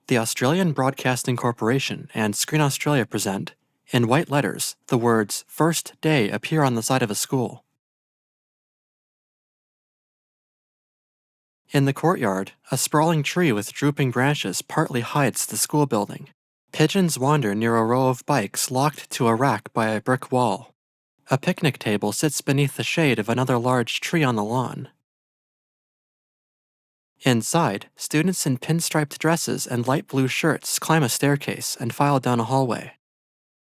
The Australian Broadcasting Corporation and Screen Australia present, in white letters, the words First Day appear on the side of a school. In the courtyard, a sprawling tree with drooping branches partly hides the school building. Pigeons wander near a row of bikes locked to a rack by a brick wall. A picnic table sits beneath the shade of another large tree on the lawn. Inside, students in pinstriped dresses and light blue shirts climb a staircase and file down a hallway.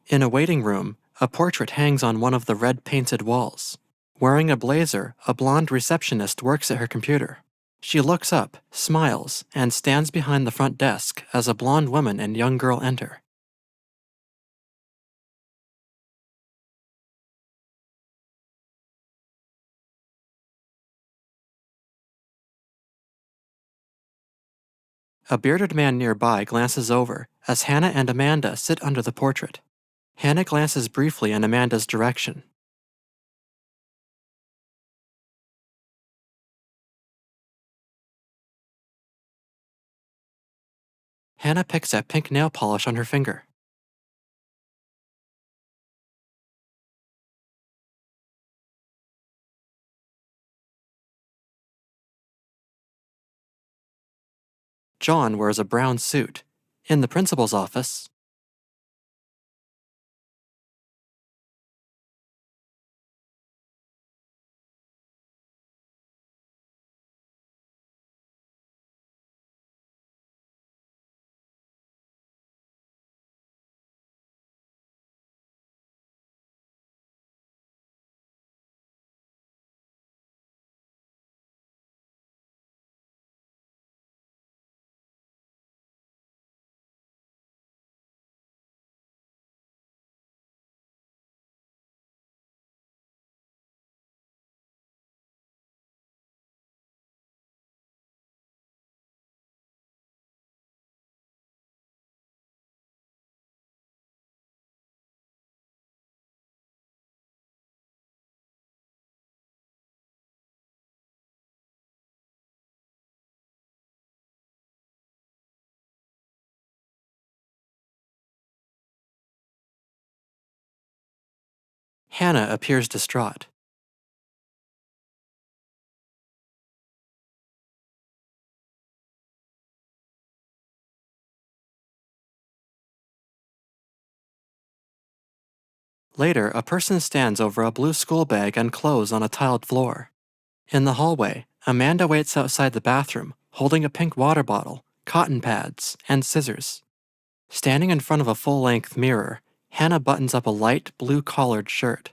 In a waiting room, a portrait hangs on one of the red-painted walls. Wearing a blazer, a blonde receptionist works at her computer. She looks up, smiles, and stands behind the front desk as a blonde woman and young girl enter. A bearded man nearby glances over as Hannah and Amanda sit under the portrait. Hannah glances briefly in Amanda's direction. Hannah picks at pink nail polish on her finger. John wears a brown suit. In the principal's office, Hannah appears distraught. Later, a person stands over a blue school bag and clothes on a tiled floor. In the hallway, Amanda waits outside the bathroom, holding a pink water bottle, cotton pads, and scissors. Standing in front of a full-length mirror, Hannah buttons up a light blue collared shirt.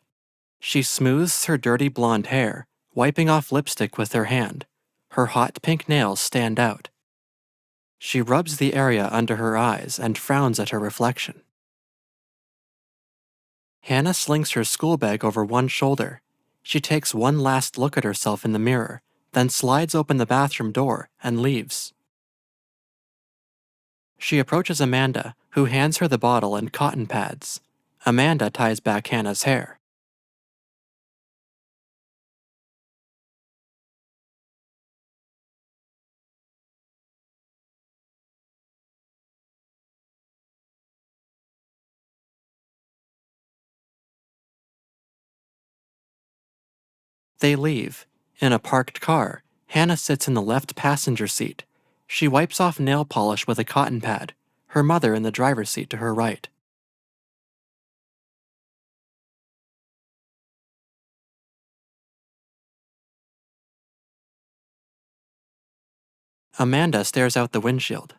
She smooths her dirty blonde hair, wiping off lipstick with her hand. Her hot pink nails stand out. She rubs the area under her eyes and frowns at her reflection. Hannah slings her school bag over one shoulder. She takes one last look at herself in the mirror, then slides open the bathroom door and leaves. She approaches Amanda, who hands her the bottle and cotton pads. Amanda ties back Hannah's hair. They leave. In a parked car, Hannah sits in the left passenger seat. She wipes off nail polish with a cotton pad, her mother in the driver's seat to her right. Amanda stares out the windshield.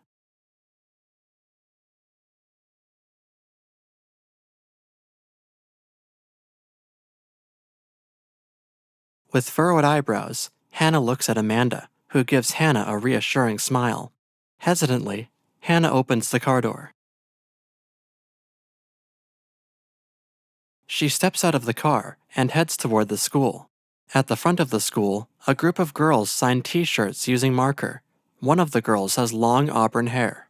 With furrowed eyebrows, Hannah looks at Amanda, who gives Hannah a reassuring smile. Hesitantly, Hannah opens the car door. She steps out of the car and heads toward the school. At the front of the school, a group of girls sign t-shirts using marker. One of the girls has long auburn hair.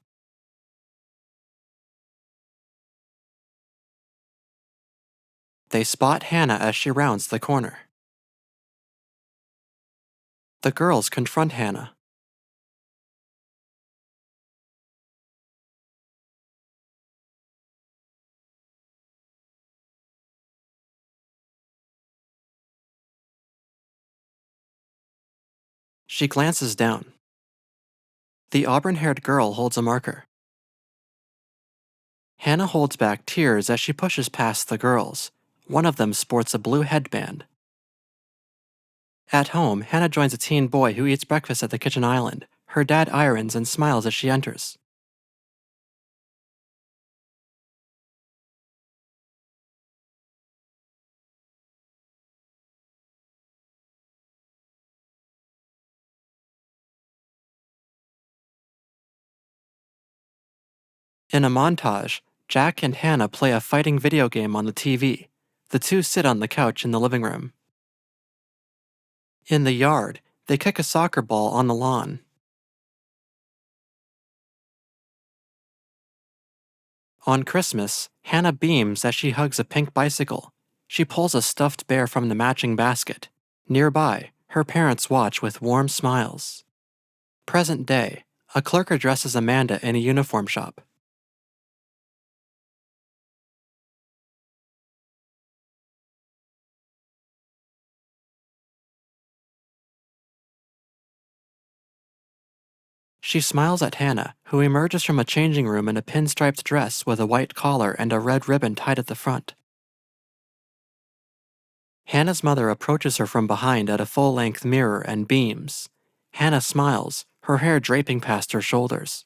They spot Hannah as she rounds the corner. The girls confront Hannah. She glances down. The auburn-haired girl holds a marker. Hannah holds back tears as she pushes past the girls. One of them sports a blue headband. At home, Hannah joins a teen boy who eats breakfast at the kitchen island. Her dad irons and smiles as she enters. In a montage, Jack and Hannah play a fighting video game on the TV. The two sit on the couch in the living room. In the yard, they kick a soccer ball on the lawn. On Christmas, Hannah beams as she hugs a pink bicycle. She pulls a stuffed bear from the matching basket. Nearby, her parents watch with warm smiles. Present day, a clerk addresses Amanda in a uniform shop. She smiles at Hannah, who emerges from a changing room in a pinstriped dress with a white collar and a red ribbon tied at the front. Hannah's mother approaches her from behind at a full-length mirror and beams. Hannah smiles, her hair draping past her shoulders.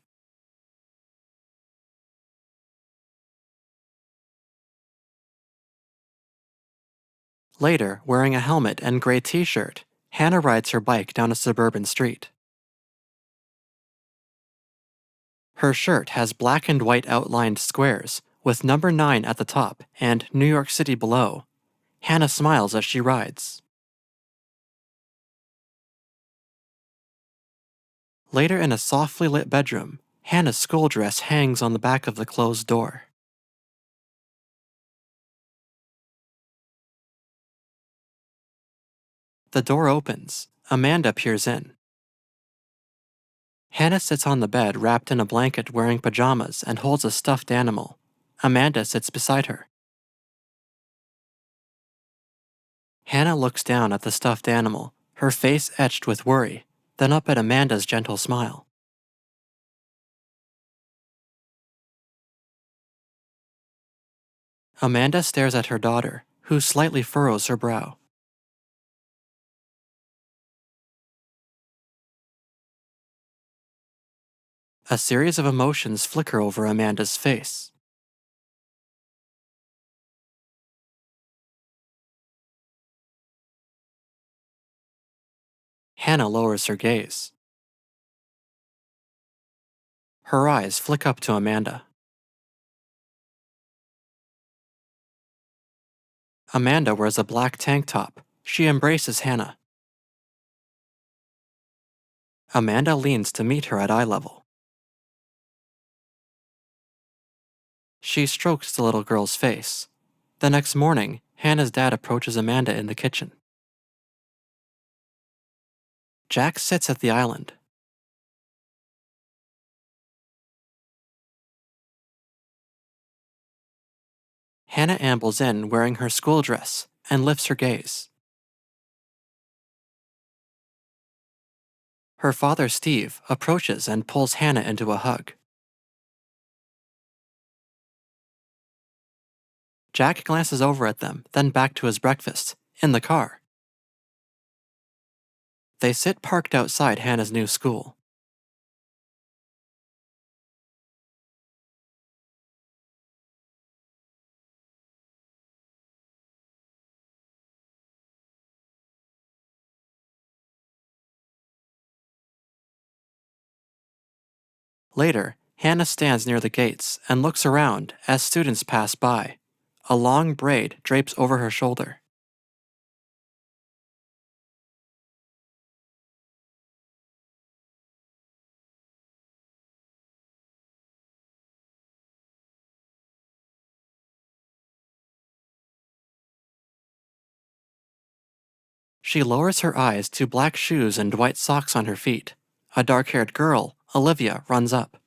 Later, wearing a helmet and gray t-shirt, Hannah rides her bike down a suburban street. Her shirt has black and white outlined squares, with number 9 at the top and New York City below. Hannah smiles as she rides. Later in a softly lit bedroom, Hannah's school dress hangs on the back of the closed door. The door opens. Amanda peers in. Hannah sits on the bed wrapped in a blanket wearing pajamas and holds a stuffed animal. Amanda sits beside her. Hannah looks down at the stuffed animal, her face etched with worry, then up at Amanda's gentle smile. Amanda stares at her daughter, who slightly furrows her brow. A series of emotions flicker over Amanda's face. Hannah lowers her gaze. Her eyes flick up to Amanda. Amanda wears a black tank top. She embraces Hannah. Amanda leans to meet her at eye level. She strokes the little girl's face. The next morning, Hannah's dad approaches Amanda in the kitchen. Jack sits at the island. Hannah ambles in wearing her school dress and lifts her gaze. Her father, Steve, approaches and pulls Hannah into a hug. Jack glances over at them, then back to his breakfast, in the car. They sit parked outside Hannah's new school. Later, Hannah stands near the gates and looks around as students pass by. A long braid drapes over her shoulder. She lowers her eyes to black shoes and white socks on her feet. A dark-haired girl, Olivia, runs up.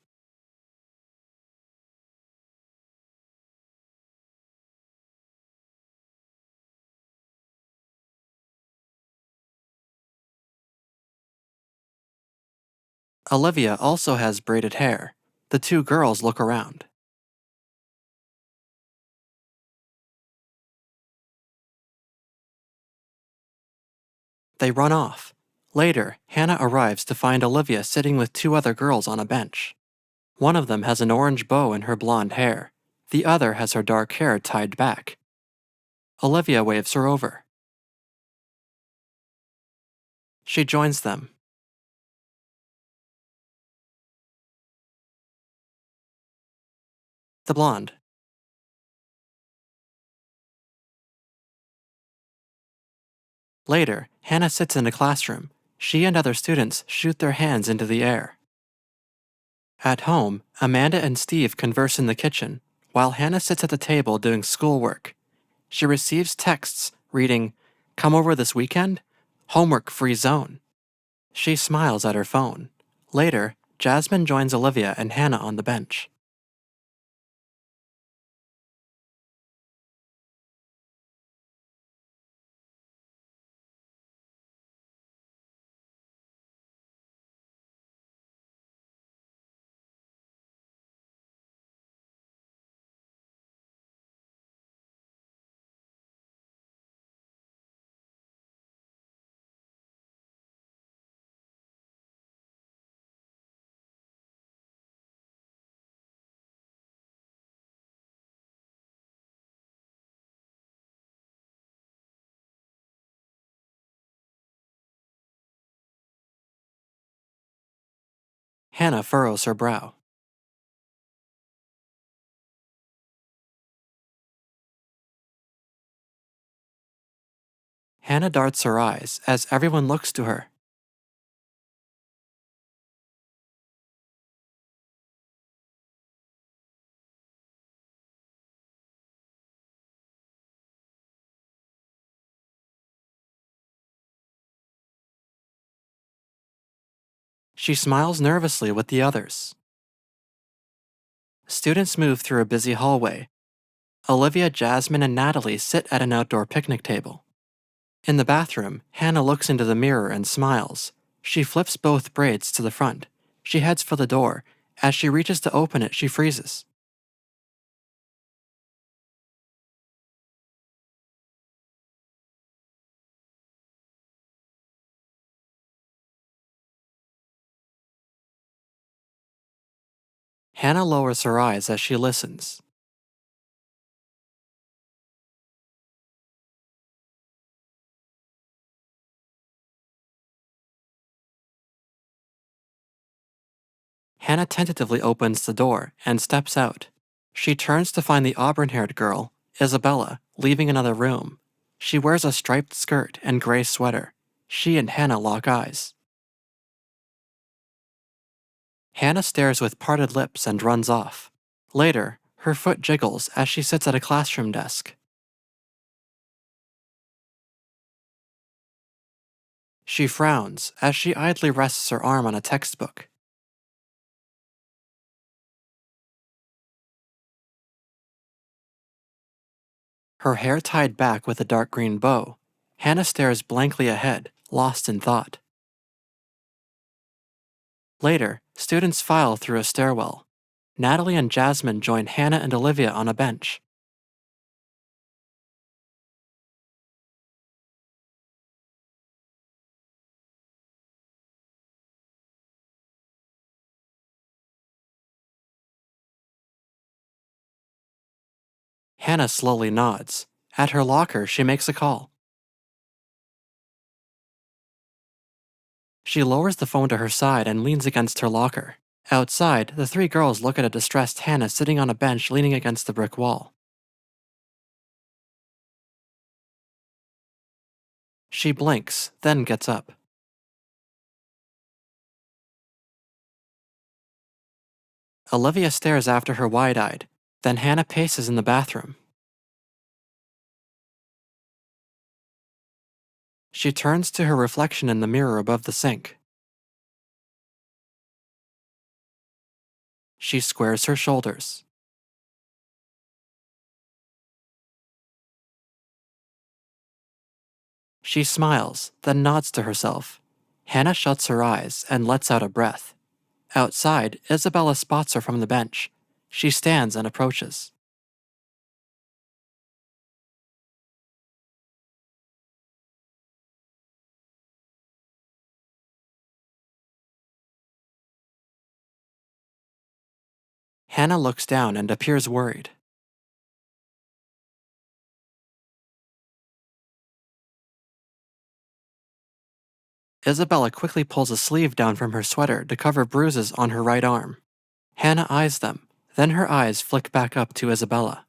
Olivia also has braided hair. The two girls look around. They run off. Later, Hannah arrives to find Olivia sitting with two other girls on a bench. One of them has an orange bow in her blonde hair. The other has her dark hair tied back. Olivia waves her over. She joins them. The blonde. Later, Hannah sits in a classroom. She and other students shoot their hands into the air. At home, Amanda and Steve converse in the kitchen, while Hannah sits at the table doing schoolwork. She receives texts reading, "Come over this weekend? Homework free zone." She smiles at her phone. Later, Jasmine joins Olivia and Hannah on the bench. Hannah furrows her brow. Hannah darts her eyes as everyone looks to her. She smiles nervously with the others. Students move through a busy hallway. Olivia, Jasmine, and Natalie sit at an outdoor picnic table. In the bathroom, Hannah looks into the mirror and smiles. She flips both braids to the front. She heads for the door. As she reaches to open it, she freezes. Hannah lowers her eyes as she listens. Hannah tentatively opens the door and steps out. She turns to find the auburn-haired girl, Isabella, leaving another room. She wears a striped skirt and gray sweater. She and Hannah lock eyes. Hannah stares with parted lips and runs off. Later, her foot jiggles as she sits at a classroom desk. She frowns as she idly rests her arm on a textbook. Her hair tied back with a dark green bow, Hannah stares blankly ahead, lost in thought. Later, students file through a stairwell. Natalie and Jasmine join Hannah and Olivia on a bench. Hannah slowly nods. At her locker, she makes a call. She lowers the phone to her side and leans against her locker. Outside, the three girls look at a distressed Hannah sitting on a bench leaning against the brick wall. She blinks, then gets up. Olivia stares after her wide-eyed. Then Hannah paces in the bathroom. She turns to her reflection in the mirror above the sink. She squares her shoulders. She smiles, then nods to herself. Hannah shuts her eyes and lets out a breath. Outside, Isabella spots her from the bench. She stands and approaches. Hannah looks down and appears worried. Isabella quickly pulls a sleeve down from her sweater to cover bruises on her right arm. Hannah eyes them, then her eyes flick back up to Isabella.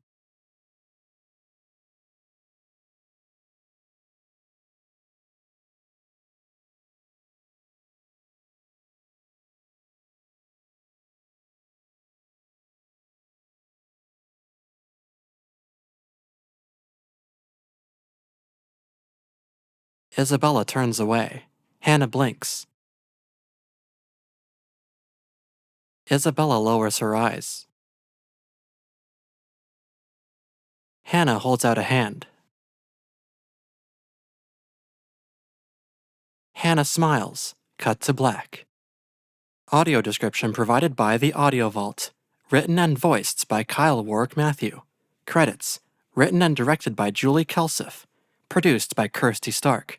Isabella turns away. Hannah blinks. Isabella lowers her eyes. Hannah holds out a hand. Hannah smiles. Cut to black. Audio description provided by The Audio Vault. Written and voiced by Kyle Warwick-Mathieu. Credits. Written and directed by Julie Kelsif. Produced by Kirsty Stark.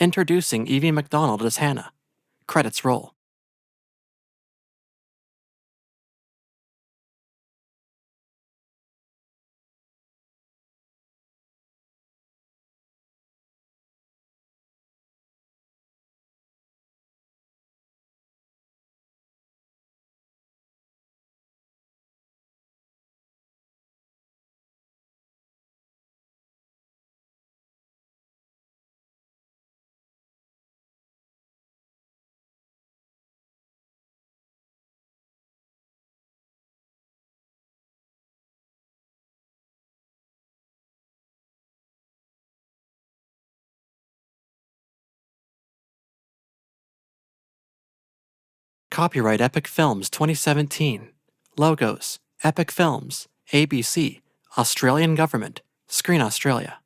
Introducing Evie McDonald as Hannah. Credits roll. Copyright Epic Films 2017. Logos: Epic Films, ABC, Australian Government, Screen Australia.